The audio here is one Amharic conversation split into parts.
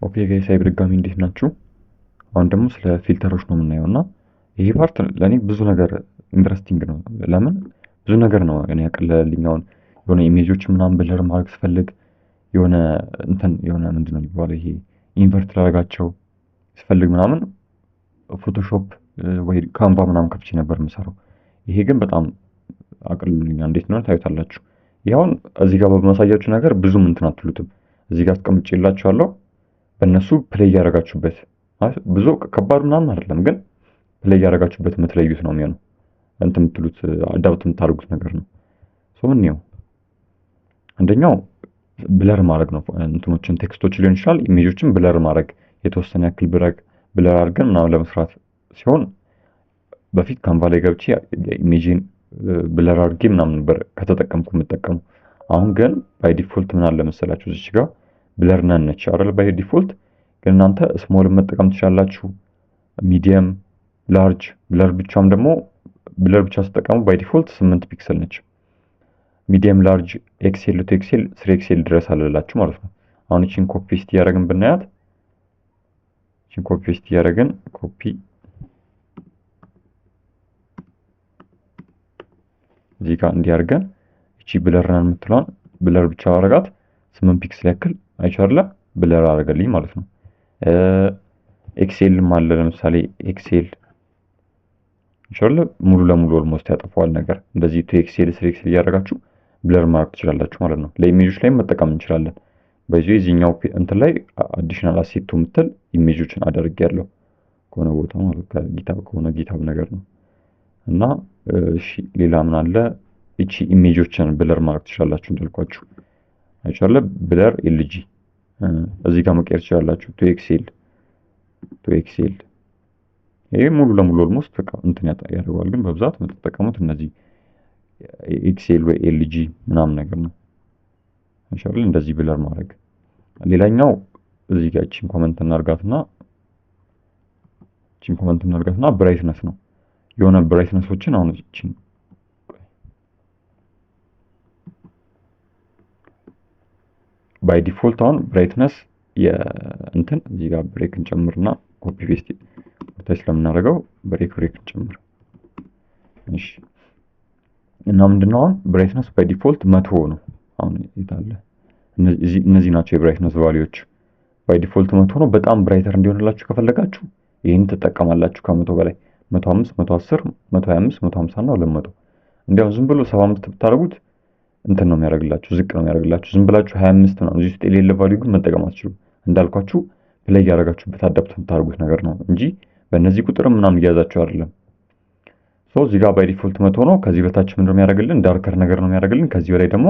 ኦኬ ጋይስ በድጋሚ እንዴት ናችሁ? አሁን ደግሞ ስለ ፊልተሮች ነው የምናየው እና ይሄ ፓርት ለእኔ ብዙ ነገር ኢንትረስቲንግ ነው። ለምን ብዙ ነገር ነው እኔ ያቀለልኝ። አሁን የሆነ ኢሜጆች ምናምን ብለር ማድረግ ስፈልግ የሆነ የሆነ ምንድን ነው የሚባለው ይሄ ኢንቨርት ላደርጋቸው ስፈልግ ምናምን ፎቶሾፕ ወይ ካንቫ ምናምን ከፍቼ ነበር የምሰራው። ይሄ ግን በጣም አቅልሎልኛል። እንዴት ነው ታዩታላችሁ። ይኸውን እዚህ ጋር በማሳያችሁ ነገር ብዙም እንትን አትሉትም። እዚህ ጋር አስቀምጬላችኋለሁ። በእነሱ ፕሌይ ያደረጋችሁበት ብዙ ከባድ ምናምን አይደለም፣ ግን ፕሌይ ያደረጋችሁበት የምትለዩት ነው የሚሆነው። እንትን የምትሉት አዳፕት የምታደርጉት ነገር ነው። እንየው። አንደኛው ብለር ማድረግ ነው። እንትኖችን ቴክስቶች ሊሆን ይችላል፣ ኢሜጆችን ብለር ማድረግ የተወሰነ ያክል ብለር አድርገን ምናምን ለመስራት ሲሆን በፊት ካንቫ ላይ ገብቼ ኢሜጅን ብለር አድርጌ ምናምን ነበር ከተጠቀምኩ የምጠቀሙ። አሁን ግን ባይ ዲፎልት ምን አለ መሰላችሁ እዚች ጋር ብለር ነን ነች አይደል? ባይ ዲፎልት ግን እናንተ ስሞልን መጠቀም ትችላላችሁ፣ ሚዲየም፣ ላርጅ። ብለር ብቻ ስትጠቀሙ ባይ ዲፎልት 8 ፒክሰል ነች። ሚዲየም፣ ላርጅ፣ ኤክሴል ቱ ኤክሴል 3 ኤክሴል ድረስ አለላችሁ ማለት ነው። አሁን እቺን ኮፒ ፔስት እያደረግን ብናያት ኮፒ እዚህ ጋር እንዲያርገን እቺ ብለር ነን የምትለዋን ብለር ብቻ አረጋት 8 ፒክሰል ያክል አይቻለ ብለር አረገልኝ ማለት ነው። ኤክሴል አለ ለምሳሌ ኤክሴል ይቻላል ሙሉ ለሙሉ ኦልሞስት ያጠፋዋል ነገር። እንደዚህ ቱ ኤክሴል 3 ኤክሴል እያደረጋችሁ ብለር ማድረግ ትችላላችሁ ማለት ነው። ለኢሜጆች ላይ መጠቀም እንችላለን። በዚህ እዚህኛው እንትን ላይ አዲሽናል አሴት የምትል ኢሜጆችን አደርጋለሁ ከሆነ ቦታ ማለት ጊታብ ነገር ነው። እና እሺ ሌላ ምን አለ? እቺ ኢሜጆችን ብለር ማድረግ ትችላላችሁ እንዳልኳችሁ አይቻለ ብለር ኤልጂ እዚህ ጋር መቀየር ትችላላችሁ። ቱ ኤክሴል ይሄ ሙሉ ለሙሉ ኦልሞስት በቃ እንትን ያደርገዋል። ግን በብዛት የምትጠቀሙት እነዚህ ኤክሴል ወይ ኤልጂ ምናምን ነገር ነው አይቻለ እንደዚህ ብለር ማድረግ። ሌላኛው እዚህ ጋር እቺን ኮመንት እናርጋትና ብራይትነስ ነው። የሆነ ብራይትነሶችን አሁን እቺን ባይ ዲፎልት አሁን ብራይትነስ የእንትን እዚህ ጋር ብሬክ እንጨምርና ኮፒ ፔስት ታች ስለምናደርገው ብሬክ እንጨምር። እሺ እና ምንድነው አሁን ብራይትነስ ባይ ዲፎልት 100 ነው። አሁን ይታለ እነዚህ ናቸው የብራይትነስ ቫልዩዎች። ባይ ዲፎልት 100 ነው። በጣም ብራይተር እንዲሆንላችሁ ከፈለጋችሁ ይሄን ትጠቀማላችሁ። ከ100 በላይ 105፣ 110፣ 125፣ 150 እና 200። እንዲያው ዝም ብሎ 75 ብታደርጉት እንትን ነው የሚያደርግላችሁ፣ ዝቅ ነው የሚያደርግላችሁ። ዝም ብላችሁ 25 ነው እዚህ ውስጥ የሌለ ቫልዩ ግን መጠቀም አትችሉም። እንዳልኳችሁ ፕሌይ ያደረጋችሁበት አዳፕት የምታደርጉት ነገር ነው እንጂ በእነዚህ ቁጥር ምናምን እያያዛችሁ አይደለም። እዚህ ጋር ባይ ዲፎልት 100 ነው። ከዚህ በታች ምንድን ነው የሚያደርግልን? ዳርከር ነገር ነው የሚያደርግልን። ከዚህ በላይ ደግሞ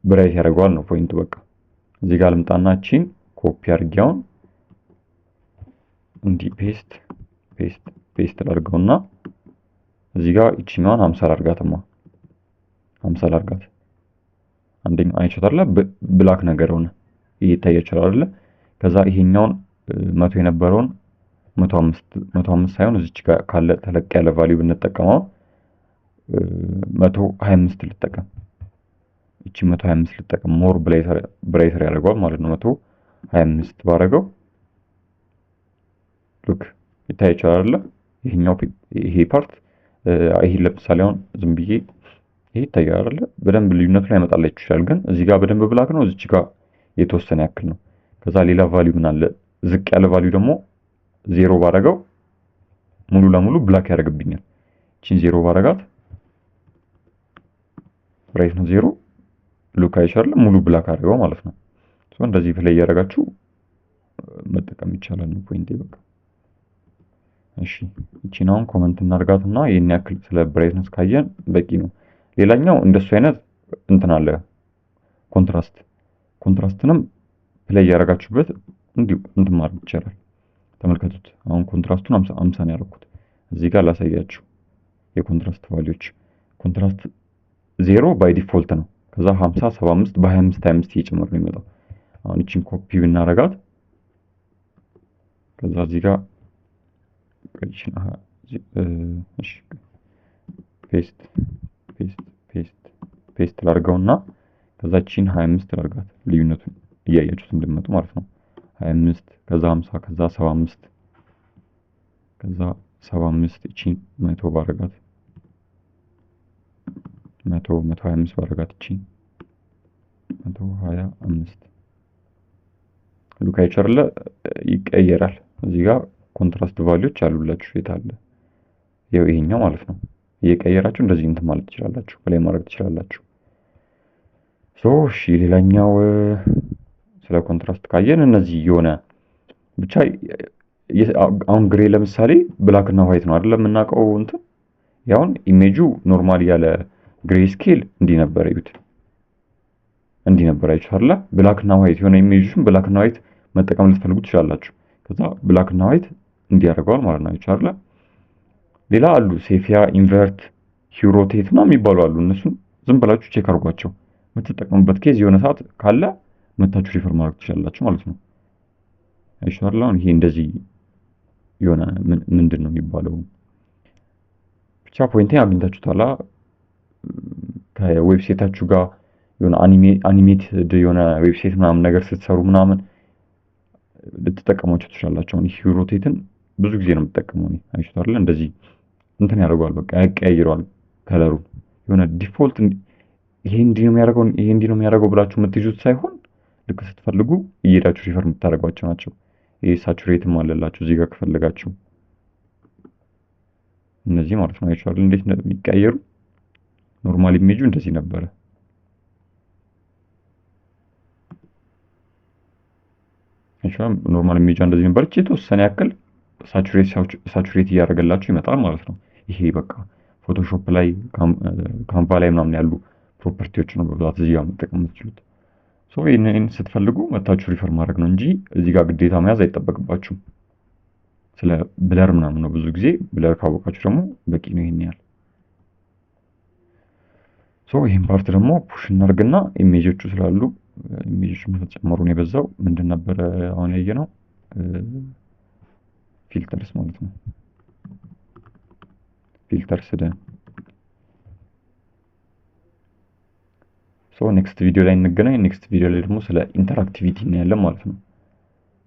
ብራይት ያደርገዋል ነው ፖይንቱ። በቃ እዚህ ጋር ልምጣና እቺን ኮፒ አድርጌውን እንዲ ፔስት ላድርገውና እዚህ ጋር እቺኛዋን 50 ላድርጋትማ 50 ላድርጋት። አንደኛው አይቻታለ ብላክ ነገር ሆነ ይታያችኋል አይደለ? ከዛ ይሄኛውን 100 የነበረውን 105 ሳይሆን እዚች ጋር ካለ ተለቅ ያለ ቫልዩ ብንጠቀመው 125 ልጠቀም። እቺ 125 ልጠቀም ሞር ብራይተር ያደርገዋል ማለት ነው። 125 ባረገው ሉክ ይታያችኋል አይደለ? ይሄ ፓርት ይሄ ለምሳሌ አሁን ዝም ብዬ ይሄ ይታያል አይደለ? በደንብ ልዩነቱ ላይ ያመጣላችሁ ይችላል። ግን እዚህ ጋር በደንብ ብላክ ነው፣ እዚች ጋር የተወሰነ ያክል ነው። ከዛ ሌላ ቫልዩ ምን አለ? ዝቅ ያለ ቫልዩ ደግሞ 0 ባረገው ሙሉ ለሙሉ ብላክ ያደርግብኛል። እቺን 0 ባረጋት ብራይት ነው 0 ሉክ አይቻልም ሙሉ ብላክ አድርገው ማለት ነው። እንደዚህ ፕሌይ ያደርጋችሁ መጠቀም ይቻላል ነው ፖይንቴ በቃ። እሺ እቺን አሁን ኮመንት እናርጋትና ይሄን ያክል ስለ ብራይትነስ ካየን በቂ ነው። ሌላኛው እንደሱ አይነት እንትን አለ ኮንትራስትንም ፕሌይ ያደርጋችሁበት እንዲሁ እንትን ማድረግ ይቻላል። ተመልከቱት። አሁን ኮንትራስቱን 50 ነው ያደረኩት። እዚህ ጋር ላሳያችሁ የኮንትራስት ቫልዩዎች። ኮንትራስት 0 ባይ ዲፎልት ነው። ከዛ 50፣ 75 በ25 እየጨመረ ነው የሚመጣው። አሁን እቺን ኮፒ ብናረጋት ከዛ እዚህ ጋር እሺ ፔስት ላድርገውና ከዛ እቺን 25 ላድርጋት። ልዩነቱን እያያችሁት እንድትመጡ ማለት ነው። 25 ከዛ 50 ከዛ 75 ከዛ 75 እቺን 100 ባረጋት 125 ባረጋት እቺ 125 ሉክ አይቻርለ ይቀየራል። እዚህ ጋር ኮንትራስት ቫልዩዎች አሉላችሁ። የት አለ? ይኸው ይሄኛው ማለት ነው። እየቀየራችሁ እንደዚህ እንትን ማለት ትችላላችሁ፣ ፕሌይ ማድረግ ትችላላችሁ። እሺ ሌላኛው ስለ ኮንትራስት ካየን እነዚህ የሆነ ብቻ አሁን ግሬ ለምሳሌ ብላክ እና ዋይት ነው አይደል የምናውቀው እንትን ያውን ኢሜጁ ኖርማሊ ያለ ግሬ ስኬል እንዲህ ነበር ይዩት፣ እንዲህ ነበር አይቻለ። ብላክ እና ዋይት የሆነ ኢሜጁን ብላክ እና ዋይት መጠቀም ልትፈልጉ ትችላላችሁ። ከዛ ብላክ እና ዋይት እንዲህ ያደርገዋል ማለት ነው አይቻለ። ሌላ አሉ ሴፊያ፣ ኢንቨርት፣ ሂሮቴት እና የሚባሉ አሉ። እነሱን ዝም ብላችሁ ቼክ አድርጓቸው። የምትጠቀሙበት ኬዝ የሆነ ሰዓት ካለ መታችሁ ሪፈር ማድረግ ትችላላችሁ ማለት ነው። አይሻል አሁን ይሄ እንደዚህ የሆነ ምንድን ነው የሚባለው ብቻ ፖይንቴን አግኝታችሁታላ። ከዌብሳይታችሁ ጋር የሆነ አኒሜትድ የሆነ ዌብሳይት ምናምን ነገር ስትሰሩ ምናምን ልትጠቀሟቸው ትችላላችሁ። አሁን ሂሮቴትን ብዙ ጊዜ ነው የምትጠቀመው እኔ አይሻል እንደዚህ እንትን ያደርገዋል፣ በቃ ያቀያይረዋል ከለሩ የሆነ ዲፎልት ይሄ እንዲህ ነው የሚያደርገው ይሄ እንዲህ ነው የሚያደርገው ብላችሁ የምትይዙት ሳይሆን ልክ ስትፈልጉ እየሄዳችሁ ሪፈር የምታደርጓቸው ናቸው። ይሄ ሳቹሬትም አለላችሁ እዚህ ጋር ከፈለጋችሁ እነዚህ ማለት ነው። አይቻል እንዴት እንደሚቀያየሩ። ኖርማል ኢሜጁ እንደዚህ ነበረ። አይቻል ኖርማል ኢሜጁ እንደዚህ ነበር። የተወሰነ ያክል ሳቹሬት እያደረገላችሁ ይመጣል ማለት ነው። ይሄ በቃ ፎቶሾፕ ላይ ካንቫ ላይ ምናምን ያሉ ፕሮፐርቲዎች ነው በብዛት እዚህ ጋር መጠቀም የምትችሉት። ይህንን ስትፈልጉ መታችሁ ሪፈር ማድረግ ነው እንጂ እዚህ ጋር ግዴታ መያዝ አይጠበቅባችሁም። ስለ ብለር ምናምን ነው ብዙ ጊዜ ብለር ካወቃችሁ ደግሞ በቂ ነው። ይሄን ያህል ይህን ፓርት ደግሞ ፑሽ እናድርግና ኢሜጆቹ ስላሉ ኢሜጆቹ መጨመሩ ነው የበዛው። ምንድን ነበረ አሁን ያየነው? ፊልተርስ ማለት ነው። ፊልተርስ ኔክስት ቪዲዮ ላይ እንገናኝ። ኔክስት ቪዲዮ ላይ ደግሞ ስለ ኢንተራክቲቪቲ እናያለን ማለት ነው።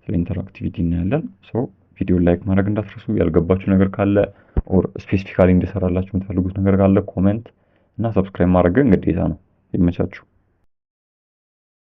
ስለ ኢንተራክቲቪቲ እናያለን። ቪዲዮ ላይክ ማድረግ እንዳትረሱ። ያልገባችሁ ነገር ካለ ኦር ስፔሲፊካሊ እንድሰራላችሁ የምትፈልጉት ነገር ካለ ኮሜንት እና ሰብስክራይብ ማድረግ ግዴታ ነው። ይመቻችሁ።